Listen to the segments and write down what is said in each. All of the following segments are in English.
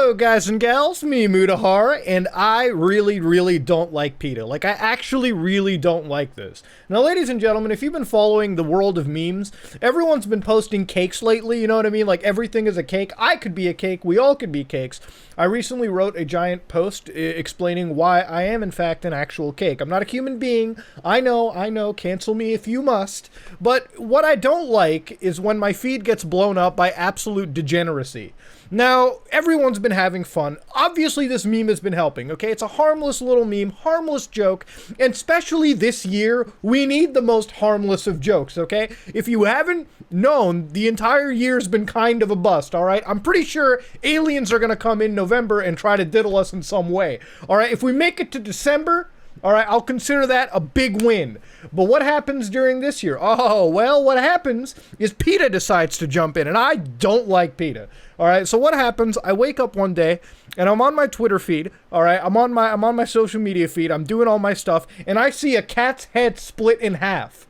Hello guys and gals, me Mutahar, and I really don't like PETA. Like, I actually really don't like this. Now, ladies and gentlemen, if you've been following the world of memes, everyone's been posting cakes lately, you know what I mean? Like, everything is a cake. I could be a cake. We all could be cakes. I recently wrote a giant post explaining why I am, in fact, an actual cake. I'm not a human being. I know, cancel me if you must. But what I don't like is when my feed gets blown up by absolute degeneracy. Now, everyone's been having fun. Obviously, this meme has been helping, okay? It's a harmless little meme, harmless joke, and especially this year, we need the most harmless of jokes, okay? If you haven't known, the entire year's been kind of a bust, all right? I'm pretty sure aliens are gonna come in November and try to diddle us in some way, all right? If we make it to December, all right, I'll consider that a big win. But what happens during this year? Oh, well, what happens is PETA decides to jump in, and I don't like PETA. All right, so what happens? I wake up one day, and I'm on my Twitter feed. All right, I'm on my social media feed. I'm doing all my stuff, and I see a cat's head split in half.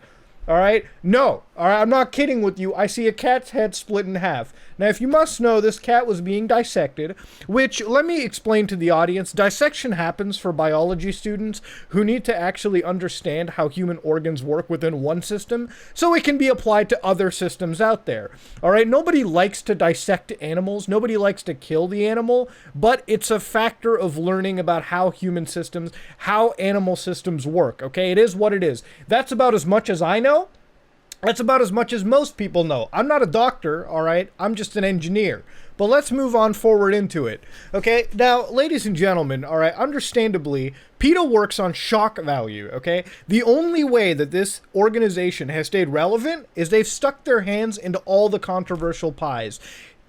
All right, no, all right, I'm not kidding with you. I see a cat's head split in half. Now, if you must know, this cat was being dissected, which, let me explain to the audience, dissection happens for biology students who need to actually understand how human organs work within one system, so it can be applied to other systems out there. All right, nobody likes to dissect animals, nobody likes to kill the animal, but it's a factor of learning about how human systems, how animal systems work, okay? It is what it is. That's about as much as I know. That's about as much as most people know. I'm not a doctor, all right? I'm just an engineer. But let's move on forward into it. Okay, now, ladies and gentlemen, all right, understandably, PETA works on shock value, okay? The only way that this organization has stayed relevant is they've stuck their hands into all the controversial pies.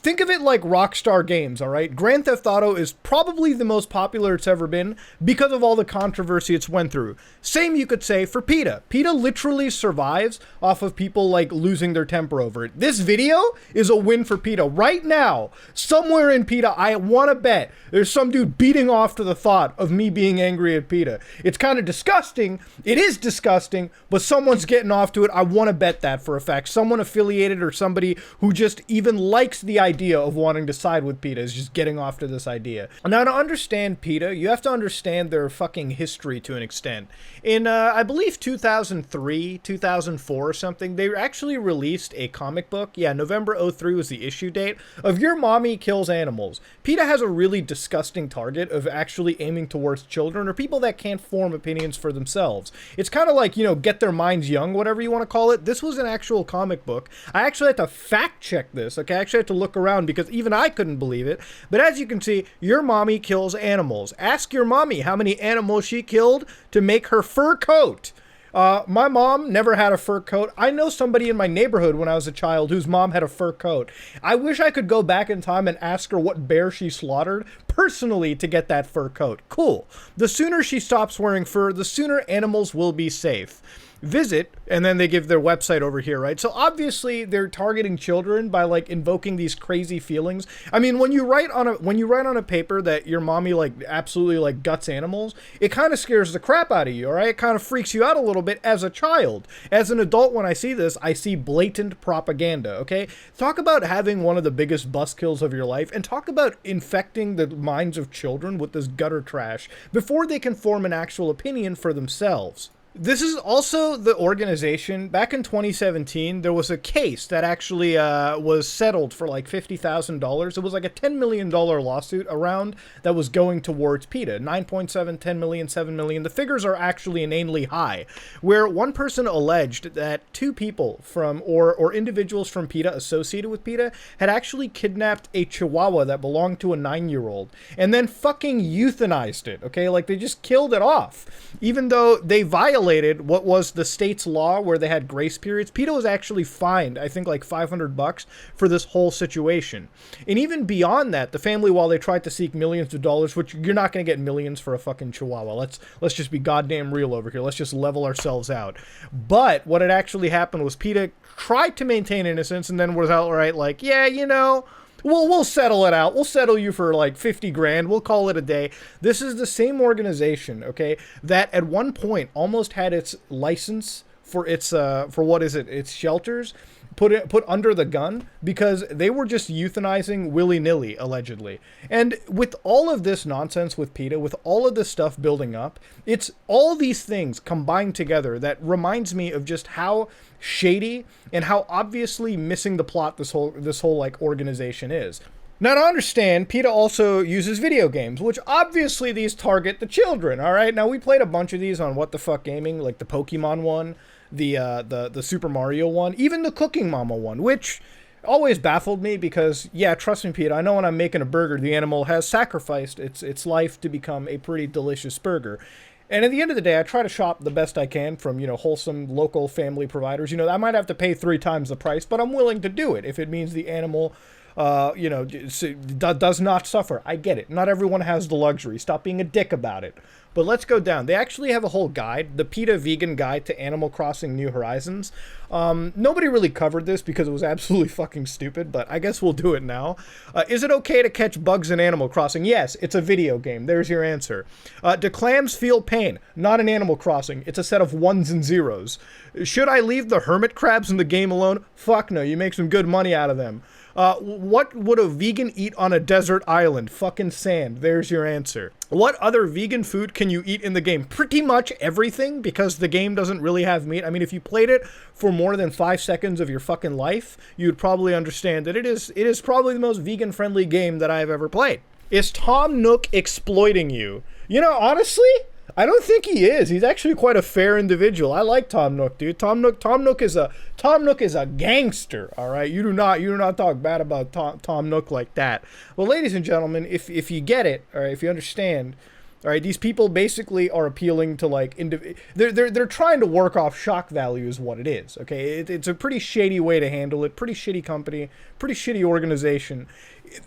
Think of it like Rockstar Games, all right? Grand Theft Auto is probably the most popular it's ever been because of all the controversy it's went through. Same you could say for PETA. PETA literally survives off of people like losing their temper over it. This video is a win for PETA. Right now, somewhere in PETA, I want to bet there's some dude beating off to the thought of me being angry at PETA. It's kind of disgusting. It is disgusting, but someone's getting off to it. I want to bet that for a fact. Someone affiliated or somebody who just even likes the idea of wanting to side with PETA is just getting off to this idea. Now, to understand PETA, you have to understand their fucking history to an extent. In, I believe 2003, 2004 or something, they actually released a comic book. Yeah, November 03 was the issue date of Your Mommy Kills Animals. PETA has a really disgusting target of actually aiming towards children or people that can't form opinions for themselves. It's kind of like, you know, get their minds young, whatever you want to call it. This was an actual comic book. I actually had to fact check this, okay? I actually had to look around because even I couldn't believe it. But as you can see, Your Mommy Kills Animals. Ask your mommy how many animals she killed to make her fur coat. My mom never had a fur coat. I know somebody in my neighborhood when I was a child whose mom had a fur coat. I wish I could go back in time and ask her what bear she slaughtered personally to get that fur coat. Cool. The sooner she stops wearing fur, the sooner animals will be safe. Visit, and then they give their website over here, right? So obviously they're targeting children by like invoking these crazy feelings. I mean, when you write on a paper that your mommy like absolutely like guts animals, it kind of scares the crap out of you, all right? It kind of freaks you out a little bit as a child. As an adult, when I see this, I see blatant propaganda, okay? Talk about having one of the biggest buzzkills of your life, and talk about infecting the minds of children with this gutter trash before they can form an actual opinion for themselves. This is also the organization, back in 2017, there was a case that actually was settled for like $50,000. It was like a $10 million lawsuit around that was going towards PETA. 9.7, 10 million, 7 million. The figures are actually inanely high, where one person alleged that two people from, or individuals from PETA associated with PETA had actually kidnapped a chihuahua that belonged to a 9-year-old and then fucking euthanized it, okay? Like they just killed it off, even though they violated what was the state's law where they had grace periods. PETA was actually fined, I think, like $500 for this whole situation. And even beyond that, the family, while they tried to seek millions of dollars, which you're not going to get millions for a fucking chihuahua. Let's just be goddamn real over here. Let's just level ourselves out. But what had actually happened was PETA tried to maintain innocence and then was outright like, yeah, you know, we'll settle it out. We'll settle you for like 50 grand. We'll call it a day. This is the same organization, okay, that at one point almost had its license for its, its shelters put under the gun because they were just euthanizing willy-nilly, allegedly. And with all of this nonsense with PETA, with all of this stuff building up, it's all these things combined together that reminds me of just how shady and how obviously missing the plot this whole like organization is. Now, to understand, PETA also uses video games, which obviously these target the children, all right? Now, we played a bunch of these on What the Fuck Gaming, like the Pokemon one, the Super Mario one, even the Cooking Mama one, which always baffled me because, yeah, trust me, PETA, I know when I'm making a burger, the animal has sacrificed its life to become a pretty delicious burger. And at the end of the day, I try to shop the best I can from, wholesome local family providers. I might have to pay 3 times the price, but I'm willing to do it if it means the animal does not suffer. I get it. Not everyone has the luxury. Stop being a dick about it. But let's go down. They actually have a whole guide, the PETA Vegan Guide to Animal Crossing New Horizons. Nobody really covered this because it was absolutely fucking stupid, but I guess we'll do it now. Is it okay to catch bugs in Animal Crossing? Yes, it's a video game. There's your answer. Do clams feel pain? Not in Animal Crossing. It's a set of 1s and 0s. Should I leave the hermit crabs in the game alone? Fuck no. You make some good money out of them. What would a vegan eat on a desert island? Fucking sand. There's your answer. What other vegan food can you eat in the game? Pretty much everything, because the game doesn't really have meat. I mean, if you played it for more than 5 seconds of your fucking life, you'd probably understand that it is probably the most vegan-friendly game that I've ever played. Is Tom Nook exploiting you? Honestly, I don't think he is. He's actually quite a fair individual. I like Tom Nook, dude. Tom Nook is a gangster. All right, you do not talk bad about Tom Nook like that. Well, ladies and gentlemen, if you get it, all right, if you understand, all right, these people basically are appealing to like they're trying to work off shock value is what it is. Okay, it's a pretty shady way to handle it. Pretty shitty company, pretty shitty organization.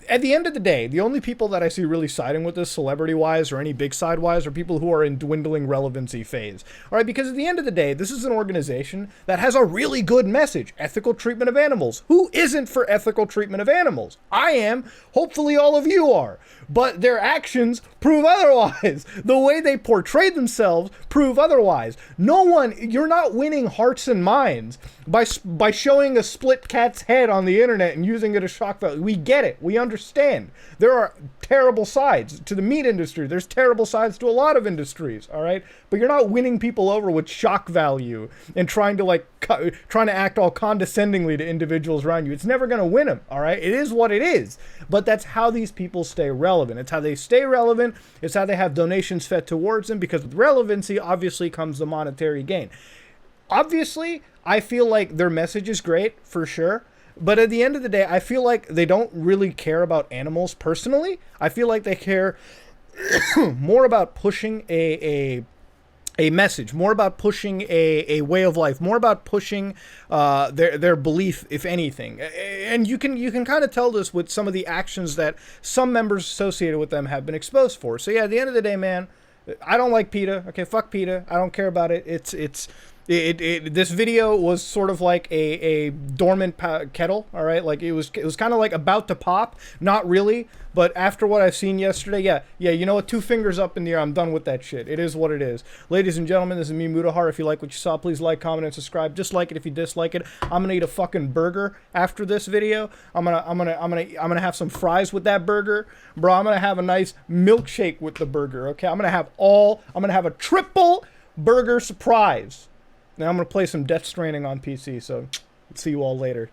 At the end of the day, the only people that I see really siding with this celebrity-wise or any big side-wise are people who are in dwindling relevancy phase. All right, because at the end of the day, this is an organization that has a really good message, ethical treatment of animals. Who isn't for ethical treatment of animals? I am. Hopefully all of you are. But their actions prove otherwise. The way they portray themselves prove otherwise. You're not winning hearts and minds by showing a split cat's head on the internet and using it as shock value. We get it. We understand. There are terrible sides to the meat industry. There's terrible sides to a lot of industries, all right? But you're not winning people over with shock value and trying to act all condescendingly to individuals around you. It's never going to win them, all right? It is what it is. But that's how these people stay relevant. It's how they stay relevant. It's how they have donations fed towards them, because with relevancy, obviously, comes the monetary gain. Obviously, I feel like their message is great, for sure. But at the end of the day, I feel like they don't really care about animals personally. I feel like they care more about pushing a message, more about pushing a way of life, more about pushing their belief, if anything. And you can kind of tell this with some of the actions that some members associated with them have been exposed for. So yeah, at the end of the day, man, I don't like PETA. Okay, fuck PETA. I don't care about it. This video was sort of like a dormant kettle, all right? Like it was kind of like about to pop, not really, but after what I've seen yesterday, yeah, you know what? 2 fingers up in the air. I'm done with that shit. It is what it is. Ladies and gentlemen, this is me, Mudahar. If you like what you saw, please like, comment, and subscribe. Dislike it if you dislike it. I'm gonna eat a fucking burger after this video. I'm gonna have some fries with that burger, bro. I'm gonna have a nice milkshake with the burger. Okay, I'm gonna have a triple burger surprise. Now I'm going to play some Death Stranding on PC, so see you all later.